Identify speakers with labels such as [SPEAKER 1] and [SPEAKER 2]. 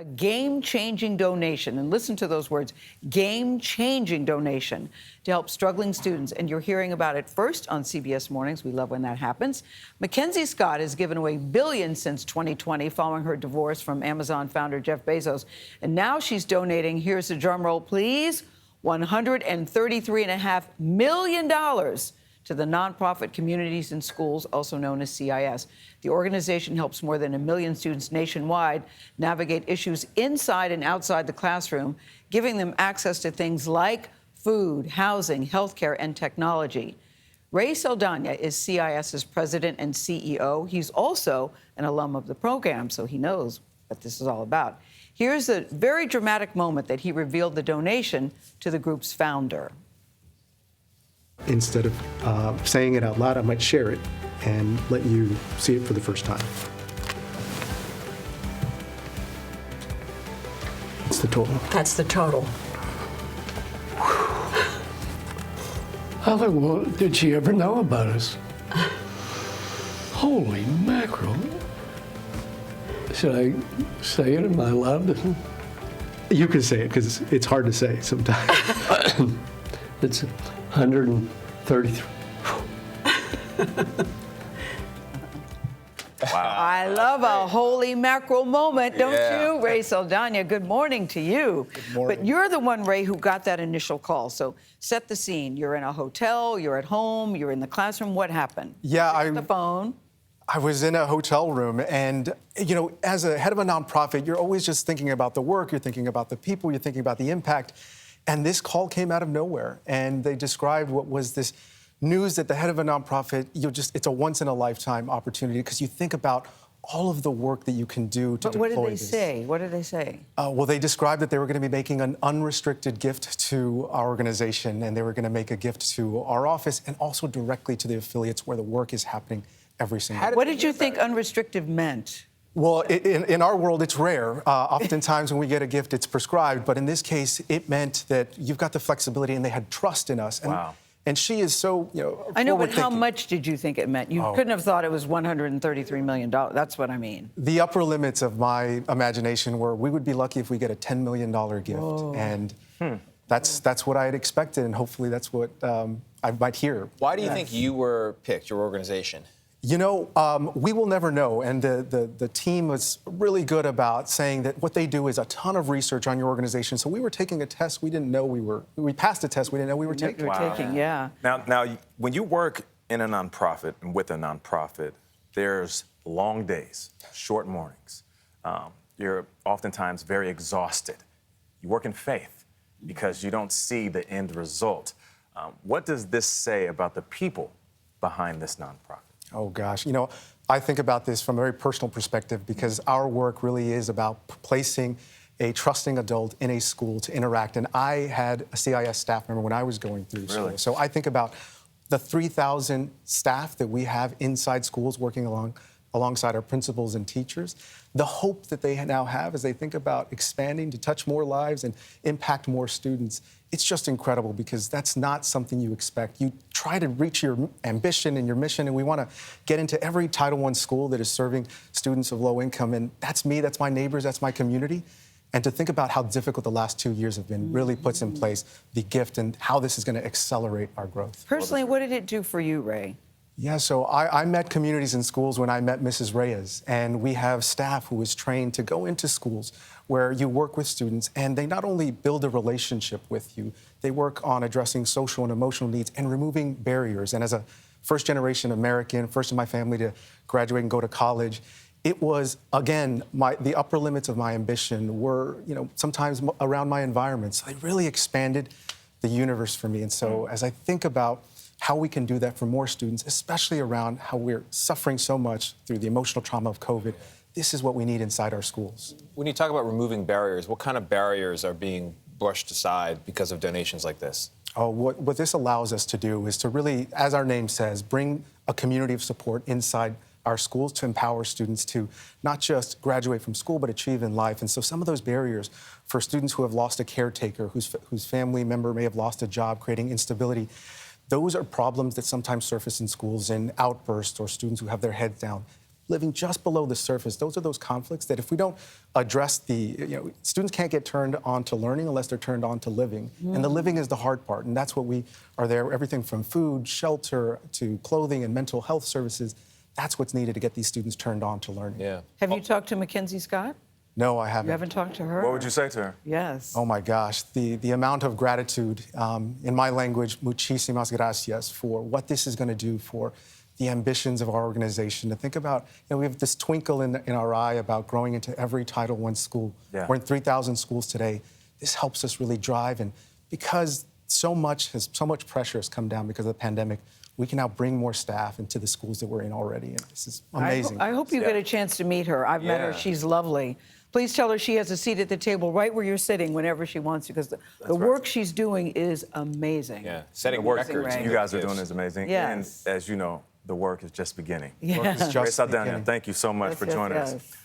[SPEAKER 1] A game-changing donation, and listen to those words, game-changing donation to help struggling students. And you're hearing about it first on CBS Mornings. We love when that happens. Mackenzie Scott has given away billions since 2020 following her divorce from Amazon founder Jeff Bezos. And now she's donating, here's the drum roll, please, $133.5 million to the nonprofit Communities in Schools, also known as CIS. The organization helps more than 1 million students nationwide navigate issues inside and outside the classroom, giving them access to things like food, housing, healthcare, and technology. Ray Saldana is CIS's president and CEO. He's also an alum of the program, so he knows what this is all about. Here's a very dramatic moment that he revealed the donation to the group's founder.
[SPEAKER 2] Instead of saying it out loud, I might share it and let you see it for the first time. What's the total?
[SPEAKER 3] That's the total.
[SPEAKER 4] I thought, well, did she ever know about us? Holy mackerel. Should I say it? Am I allowed to?
[SPEAKER 2] You can say it because it's hard to say sometimes.
[SPEAKER 4] It's 133.
[SPEAKER 1] Wow. I love a holy mackerel moment, don't you? Ray Saldana, good morning to you.
[SPEAKER 2] Good morning.
[SPEAKER 1] But you're the one, Ray, who got that initial call. So set the scene. You're in a hotel, you're at home, you're in the classroom. What happened?
[SPEAKER 5] Yeah,
[SPEAKER 1] the phone.
[SPEAKER 5] I was in a hotel room, and, you know, as a head of a nonprofit, you're always just thinking about the work, you're thinking about the people, you're thinking about the impact. And this call came out of nowhere, and they described what was this news that the head of a nonprofit, it's a once-in-a-lifetime opportunity because you think about all of the work that you can do to deploy this.
[SPEAKER 1] What did they say? What did they say?
[SPEAKER 5] Well, they described that they were going to be making an unrestricted gift to our organization, and they were going to make a gift to our office and also directly to the affiliates where the work is happening every single day.
[SPEAKER 1] What did you think unrestricted meant?
[SPEAKER 5] Well, in our world, it's rare. Oftentimes when we get a gift, it's prescribed. But in this case, it meant that you've got the flexibility, and they had trust in us. And,
[SPEAKER 1] wow.
[SPEAKER 5] And she is so,
[SPEAKER 1] I know, but how much did you think it meant? You couldn't have thought it was $133 million. That's what I mean.
[SPEAKER 5] The upper limits of my imagination were we would be lucky if we get a $10 million gift. Whoa. And that's what I had expected, and hopefully that's what I might hear.
[SPEAKER 6] Why do you think you were picked, your organization?
[SPEAKER 5] You know, we will never know, and the team was really good about saying that what they do is a ton of research on your organization. So we were taking a test we didn't know we passed a test we didn't know we were taking.
[SPEAKER 1] Yeah.
[SPEAKER 7] Now, when you work in a nonprofit and with a nonprofit, there's long days, short mornings. You're oftentimes very exhausted. You work in faith because you don't see the end result. What does this say about the people behind this nonprofit?
[SPEAKER 5] Oh, gosh. You know, I think about this from a very personal perspective because our work really is about placing a trusting adult in a school to interact. And I had a CIS staff member when I was going through school. So I think about the 3,000 staff that we have inside schools working alongside our principals and teachers. The hope that they now have as they think about expanding to touch more lives and impact more students. It's just incredible because that's not something you expect. You try to reach your ambition and your mission, and we want to get into every Title I school that is serving students of low income. And that's me, that's my neighbors, that's my community. And to think about how difficult the last 2 years have been really puts in place the gift and how this is going to accelerate our growth.
[SPEAKER 1] Personally, what did it do for you, Ray?
[SPEAKER 5] Yeah, so I met Communities in Schools when I met Mrs. Reyes, and we have staff who is trained to go into schools where you work with students, and they not only build a relationship with you, they work on addressing social and emotional needs and removing barriers. And as a first-generation American, first in my family to graduate and go to college, it was, again, the upper limits of my ambition were, sometimes around my environment. So they really expanded the universe for me. And so as I think about how we can do that for more students, especially around how we're suffering so much through the emotional trauma of COVID, this is what we need inside our schools.
[SPEAKER 6] When you talk about removing barriers, what kind of barriers are being brushed aside because of donations like this?
[SPEAKER 5] Oh, what this allows us to do is to really, as our name says, bring a community of support inside our schools to empower students to not just graduate from school, but achieve in life. And so some of those barriers for students who have lost a caretaker, whose family member may have lost a job, creating instability, those are problems that sometimes surface in schools in outbursts or students who have their heads down. living just below the surface. Those are those conflicts that if we don't address students can't get turned on to learning unless they're turned on to living. And the living is the hard part. And that's what we are there, everything from food, shelter, to clothing and mental health services. That's what's needed to get these students turned on to learning.
[SPEAKER 6] Yeah.
[SPEAKER 1] Have you talked to Mackenzie Scott?
[SPEAKER 5] No, I haven't.
[SPEAKER 1] You haven't talked to her?
[SPEAKER 7] What would you say to her?
[SPEAKER 1] Yes.
[SPEAKER 5] Oh my gosh, the amount of gratitude, in my language, muchísimas gracias, for what this is going to do for the ambitions of our organization. To think about, we have this twinkle in our eye about growing into every Title I school.
[SPEAKER 7] Yeah.
[SPEAKER 5] We're in 3,000 schools today. This helps us really drive, and because so much pressure has come down because of the pandemic, we can now bring more staff into the schools that we're in already, and this is amazing.
[SPEAKER 1] I hope you get a chance to meet her. I've met her.
[SPEAKER 7] Yeah.
[SPEAKER 1] She's lovely. Please tell her she has a seat at the table right where you're sitting whenever she wants to, because the work she's doing is amazing.
[SPEAKER 6] Yeah, setting
[SPEAKER 7] The work
[SPEAKER 6] records.
[SPEAKER 1] Ray.
[SPEAKER 7] you guys are doing is amazing.
[SPEAKER 1] Yes.
[SPEAKER 7] And as you know, the work is just beginning.
[SPEAKER 1] Yes.
[SPEAKER 5] Work is just
[SPEAKER 7] Grace Aldana,
[SPEAKER 5] beginning.
[SPEAKER 7] thank you so much for
[SPEAKER 1] Yes,
[SPEAKER 7] joining
[SPEAKER 1] yes,
[SPEAKER 7] us.
[SPEAKER 1] yes.